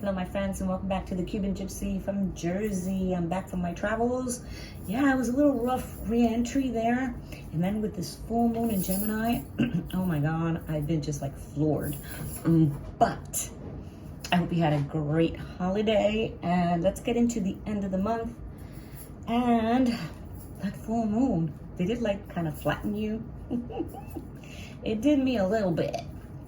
Hello, my friends, and welcome back to the Cuban Gypsy from Jersey. I'm back from my travels. Yeah, it was a little rough re-entry there. And then with this full moon in Gemini, oh my God, I've been just like floored. But I hope you had a great holiday. And let's get into the end of the month. And that full moon, did it like kind of flatten you? It did me a little bit.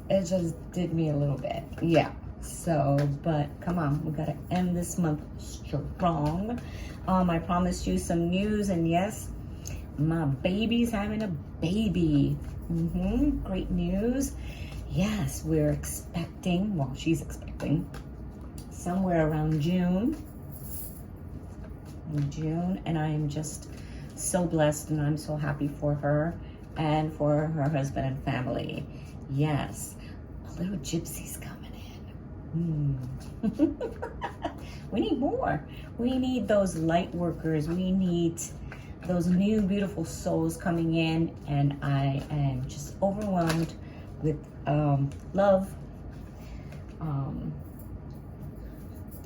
It just did me a little bit. Yeah. So, but come on, we gotta end this month strong. I promised you some news, and yes, my baby's having a baby. Great news. Yes, we're expecting, well, she's expecting somewhere around June, and I am just so blessed, and I'm so happy for her and for her husband and family. Yes, a little gypsy's coming. We need more. We need those light workers. We need those new beautiful souls coming in, and I am just overwhelmed with love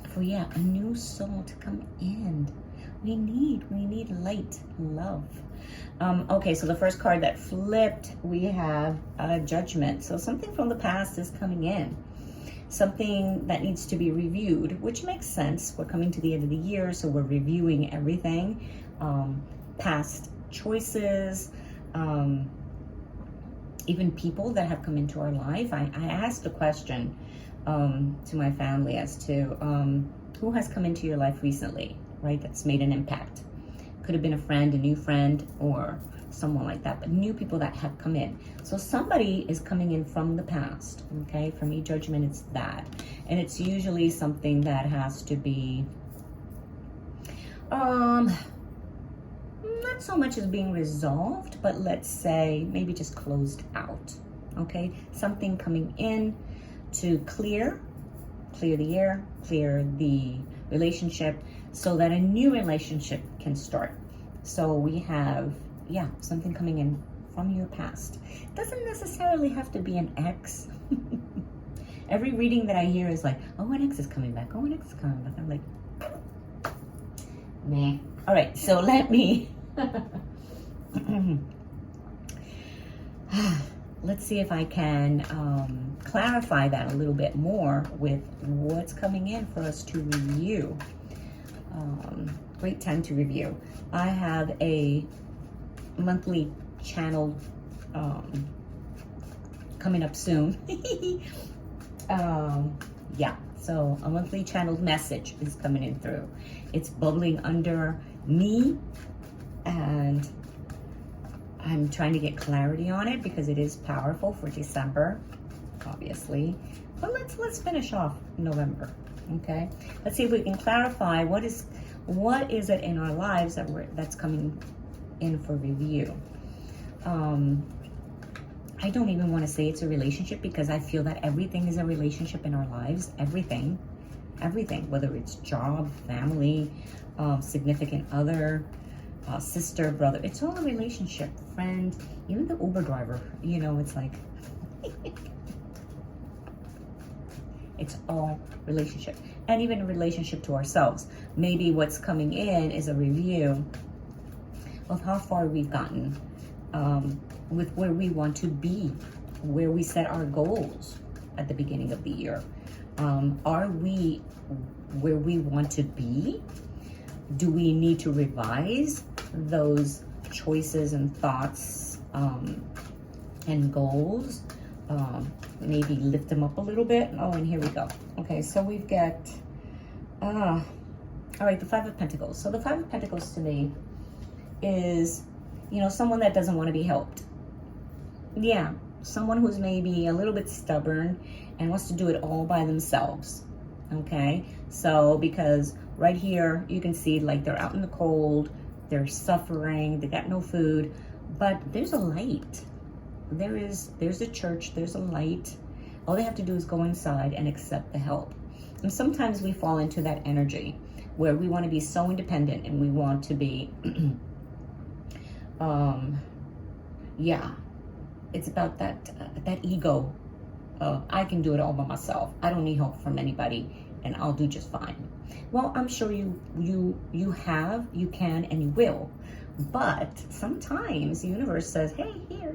for a new soul to come in. We need light, love. Okay, so the first card that flipped, we have Judgment. So something from the past is coming in. Something that needs to be reviewed, which makes sense. We're coming to the end of the year, so we're reviewing everything. Past choices, even people that have come into our life. I asked a question to my family as to who has come into your life recently, right? That's made an impact. Could have been a friend, a new friend, or someone like that, but new people that have come in. So somebody is coming in from the past, okay? For me, Judgment, it's that. And it's usually something that has to be, not so much as being resolved, but let's say maybe just closed out, okay? Something coming in to clear the air, clear the relationship, so that a new relationship can start. So we have, something coming in from your past. It doesn't necessarily have to be an ex. Every reading that I hear is like, oh, an ex is coming back. Oh, an ex is coming back. I'm like, nah. All right, so let me, let's see if I can clarify that a little bit more with what's coming in for us to review. Great time to review. I have a monthly channel coming up soon. So a monthly channeled message is coming in through. It's bubbling under me, and I'm trying to get clarity on it because it is powerful for December, obviously. But let's finish off November, okay? Let's see if we can clarify what is it in our lives that's coming in for review. I don't even want to say it's a relationship, because I feel that everything is a relationship in our lives. Everything, whether it's job, family, significant other, sister, brother, it's all a relationship. Friend, even the Uber driver, it's like it's all relationship. And even a relationship to ourselves. Maybe what's coming in is a review of how far we've gotten with where we want to be, where we set our goals at the beginning of the year. Are we where we want to be? Do we need to revise those choices and thoughts and goals? Maybe lift them up a little bit. Oh, and here we go. Okay, so we've got, all right, the Five of Pentacles. So the Five of Pentacles to me is, someone that doesn't want to be helped. Yeah, someone who's maybe a little bit stubborn and wants to do it all by themselves. Okay, so because right here you can see like they're out in the cold, they're suffering, they got no food, but there's a light. There's a church, there's a light. All they have to do is go inside and accept the help. And sometimes we fall into that energy where we want to be so independent and we want to be, it's about that ego. I can do it all by myself. I don't need help from anybody. and I'll do just fine. Well, I'm sure you can, and you will. But sometimes the universe says, hey, here,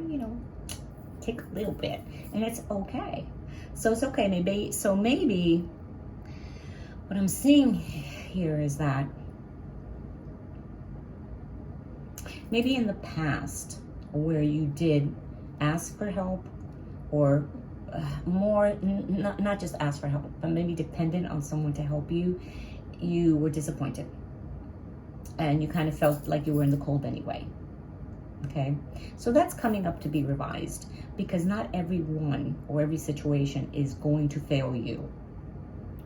take a little bit, and it's okay. So it's okay. Maybe what I'm seeing here is that maybe in the past where you did ask for help, or not just ask for help, but maybe dependent on someone to help you, you were disappointed. And you kind of felt like you were in the cold anyway. Okay? So that's coming up to be revised, because not everyone or every situation is going to fail you.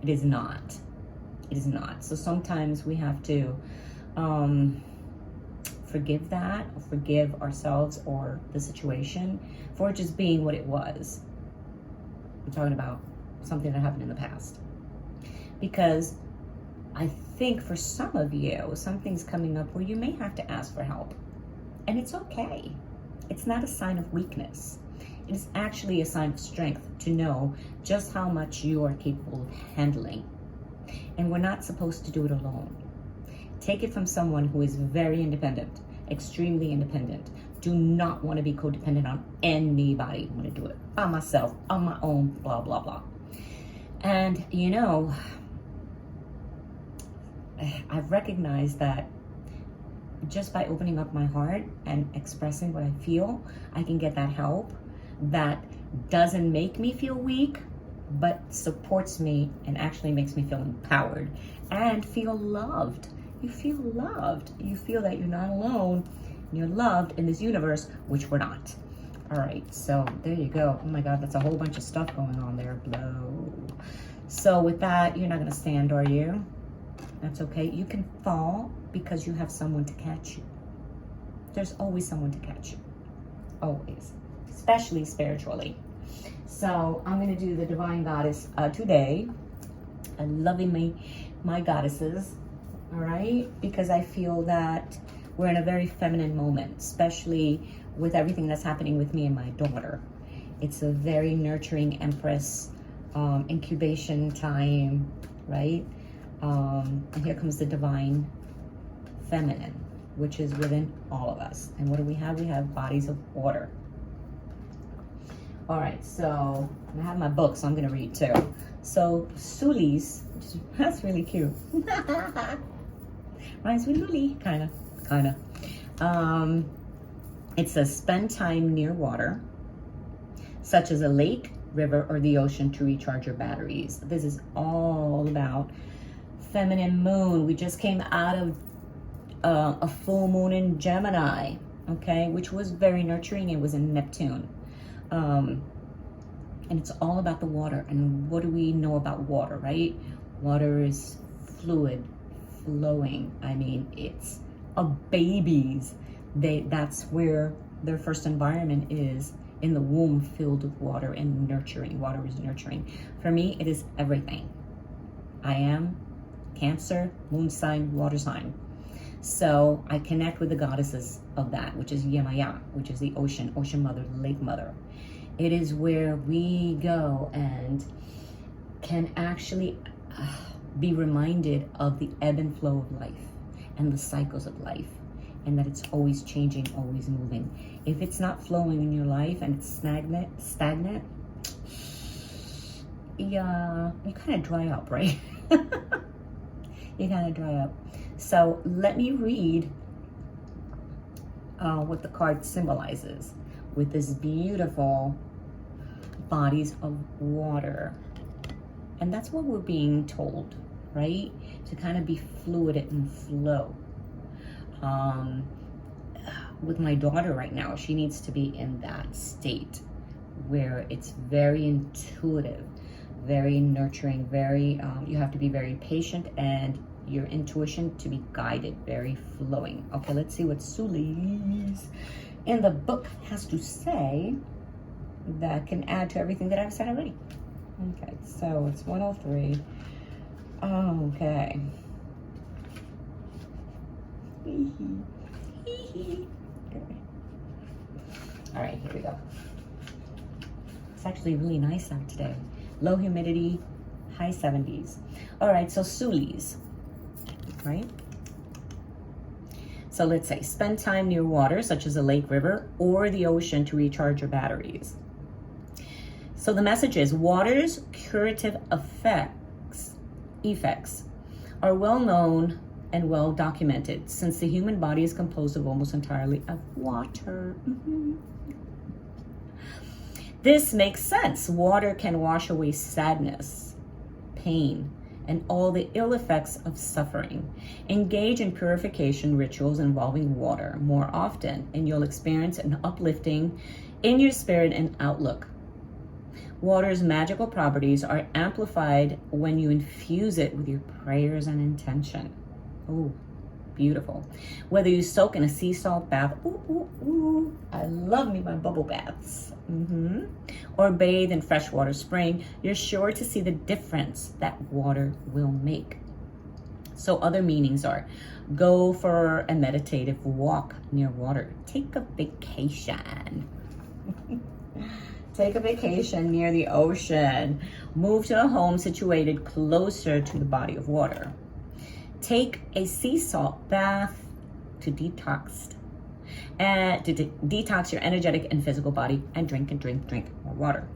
It is not. It is not. So sometimes we have to forgive that, or forgive ourselves or the situation for just being what it was. I'm talking about something that happened in the past. Because I think for some of you, something's coming up where you may have to ask for help. And it's okay. It's not a sign of weakness. It is actually a sign of strength to know just how much you are capable of handling. And we're not supposed to do it alone. Take it from someone who is very independent, extremely independent. Do not want to be codependent on anybody. I want to do it by myself, on my own, blah, blah, blah. And, I've recognized that just by opening up my heart and expressing what I feel, I can get that help that doesn't make me feel weak, but supports me and actually makes me feel empowered and feel loved. You feel loved. You feel that you're not alone. You're loved in this universe, which we're not. All right, so there you go. Oh my God, that's a whole bunch of stuff going on there. Blow. So with that, you're not gonna stand, are you? That's okay. You can fall because you have someone to catch you. There's always someone to catch you. Always. Especially spiritually. So I'm going to do the Divine Goddess today. I'm loving my goddesses. All right? Because I feel that we're in a very feminine moment, especially with everything that's happening with me and my daughter. It's a very nurturing Empress incubation time, right? And here comes the divine feminine, which is within all of us. And what do we have? We have bodies of water. All right, so I have my book, so I'm going to read too. So Sulis, that's really cute. Reminds me of Luli, kind of. It says spend time near water, such as a lake, river, or the ocean, to recharge your batteries. This is all about feminine moon. We just came out of a full moon in Gemini, okay, which was very nurturing. It was in Neptune. And it's all about the water. And what do we know about water, right? Water is fluid, flowing. I mean, it's babies. That's where their first environment is, in the womb, filled with water and nurturing. Water is nurturing. For me, it is everything. I am Cancer, moon sign, water sign. So I connect with the goddesses of that, which is Yemaya, which is the ocean mother, lake mother. It is where we go and can actually be reminded of the ebb and flow of life and the cycles of life, and that it's always changing, always moving. If it's not flowing in your life and it's stagnant, yeah, you kind of dry up, right? You kind of dry up. So let me read what the card symbolizes with this beautiful bodies of water. And that's what we're being told, right? To kind of be fluid and flow. With my daughter right now, she needs to be in that state where it's very intuitive, very nurturing, very, you have to be very patient, and your intuition to be guided, very flowing. Okay, let's see what Sulis in the book has to say that can add to everything that I've said already. Okay, so it's 103. Okay. All right, here we go. It's actually really nice out today. Low humidity, high 70s. All right, so Sulis, right? So let's say spend time near water, such as a lake, river, or the ocean to recharge your batteries. So the message is water's curative effects are well known and well documented, since the human body is composed of almost entirely of water. This makes sense. Water can wash away sadness, pain, and all the ill effects of suffering. Engage in purification rituals involving water more often, and you'll experience an uplifting in your spirit and outlook. Water's magical properties are amplified when you infuse it with your prayers and intention. Oh, beautiful. Whether you soak in a sea salt bath, I love me my bubble baths, or bathe in freshwater spring, you're sure to see the difference that water will make. So other meanings are: go for a meditative walk near water. Take a vacation. Take a vacation near the ocean. Move to a home situated closer to the body of water. Take a sea salt bath to detox your energetic and physical body, and drink more water.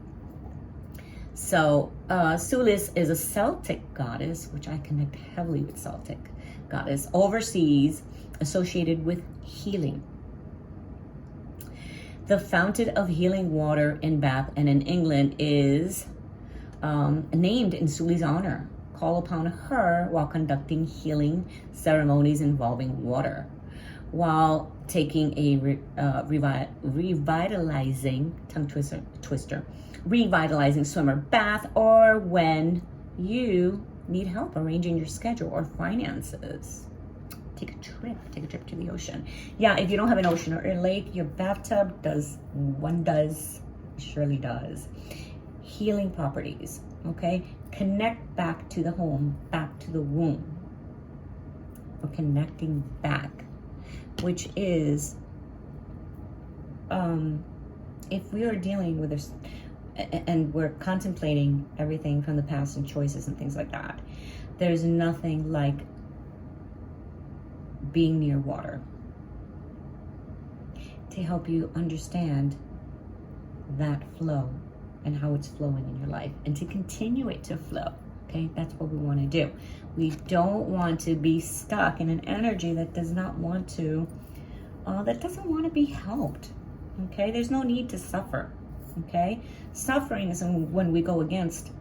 So Sulis is a Celtic goddess, which I connect heavily with Celtic goddess, overseas, associated with healing. The fountain of healing water in Bath and in England is named in Suli's honor. Call upon her while conducting healing ceremonies involving water, while taking a revitalizing revitalizing swimmer bath, or when you need help arranging your schedule or finances. Take a trip to the ocean. Yeah, if you don't have an ocean or a lake, your bathtub surely does. Healing properties, okay? Connect back to the home, back to the womb. We're connecting back, which is, if we are dealing with this, and we're contemplating everything from the past and choices and things like that, there's nothing like being near water to help you understand that flow and how it's flowing in your life, and to continue it to flow. Okay, that's what we want to do. We don't want to be stuck in an energy that does not want to, that doesn't want to be helped. Okay, there's no need to suffer. Okay, suffering is when we go against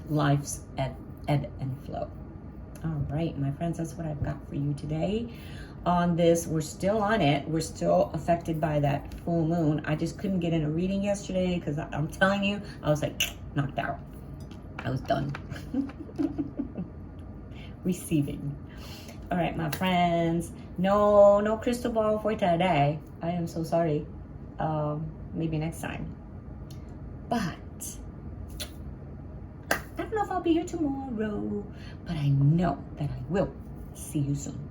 life's ebb and flow. All right, my friends, that's what I've got for you today on this. We're still on it. We're still affected by that full moon. I just couldn't get in a reading yesterday because I'm telling you, I was like knocked out. I was done. Receiving. All right, my friends. No crystal ball for today. I am so sorry. Maybe next time. But I don't know if I'll be here tomorrow, but I know that I will see you soon.